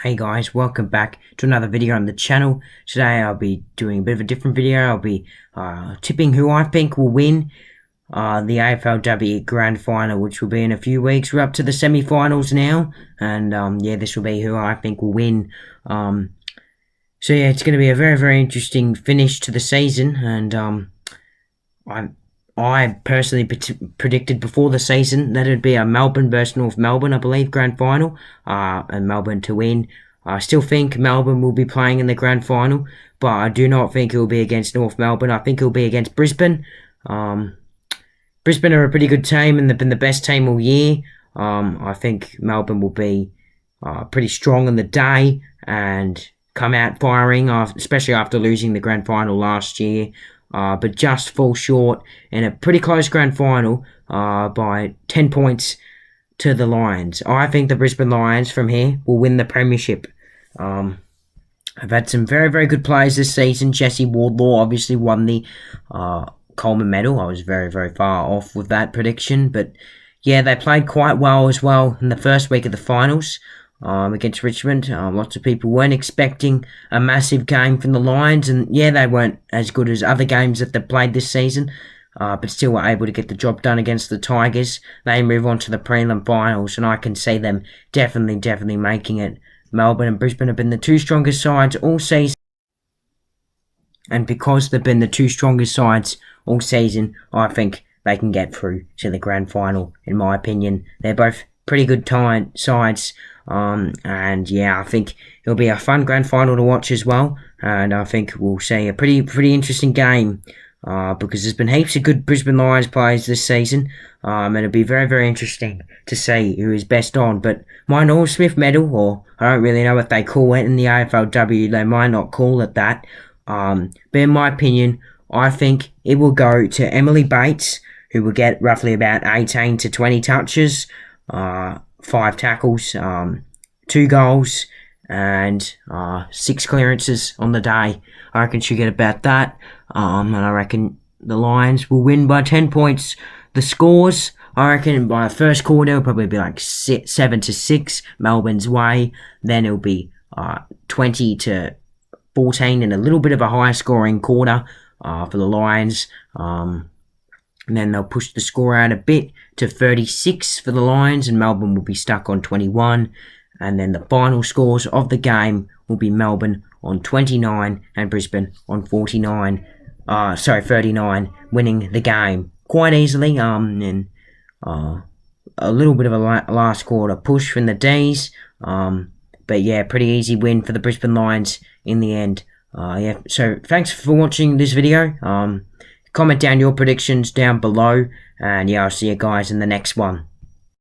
Hey guys, welcome back to another video on the channel. Today I'll be doing a bit of a different video. I'll be tipping who I think will win the AFLW Grand Final, which will be in a few weeks. We're up to the semi-finals now, and yeah, this will be who I think will win. So yeah, it's going to be a very, very interesting finish to the season, and I personally predicted before the season that it'd be a Melbourne versus North Melbourne, I believe, Grand Final, and Melbourne to win. I still think Melbourne will be playing in the Grand Final, but I do not think it will be against North Melbourne. I think it will be against Brisbane. Brisbane are a pretty good team, and they've been the best team all year. I think Melbourne will be pretty strong on the day and come out firing, especially after losing the Grand Final last year. But just fall short in a pretty close Grand Final by 10 points to the Lions. I think the Brisbane Lions from here will win the premiership. I've had some very, very good players this season. Jesse Wardlaw obviously won the Coleman medal. I was very, very far off with that prediction. But yeah, they played quite well as well in the first week of the finals. Against Richmond. Lots of people weren't expecting a massive game from the Lions, and yeah, they weren't as good as other games that they've played this season, but still were able to get the job done against the Tigers. They move on to the prelim finals, and I can see them definitely making it. Melbourne and Brisbane have been the two strongest sides all season, and because they've been the two strongest sides all season, I think they can get through to the grand final, in my opinion. They're both pretty good sides. And yeah, I think it'll be a fun grand final to watch as well, and I think we'll see a pretty interesting game, because there's been heaps of good Brisbane Lions players this season, and it'll be very, very interesting to see who is best on. But my Norm Smith medal, or I don't really know what they call it in the AFLW, they might not call it that, but in my opinion, I think it will go to Emily Bates, who will get roughly about 18 to 20 touches, 5 tackles, 2 goals, and 6 clearances on the day. I reckon she'll get about that, and I reckon the Lions will win by 10 points. The scores, I reckon by the first quarter, it'll probably be like 7-6 Melbourne's way. Then it'll be 20-14 and a little bit of a higher scoring quarter for the Lions. And then they'll push the score out a bit to 36 for the Lions, and Melbourne will be stuck on 21. And then the final scores of the game will be Melbourne on 29 and Brisbane on 39. 39, winning the game quite easily. And a little bit of a last quarter push from the D's. But yeah, pretty easy win for the Brisbane Lions in the end. Yeah. So thanks for watching this video. Comment down your predictions down below, and yeah, I'll see you guys in the next one.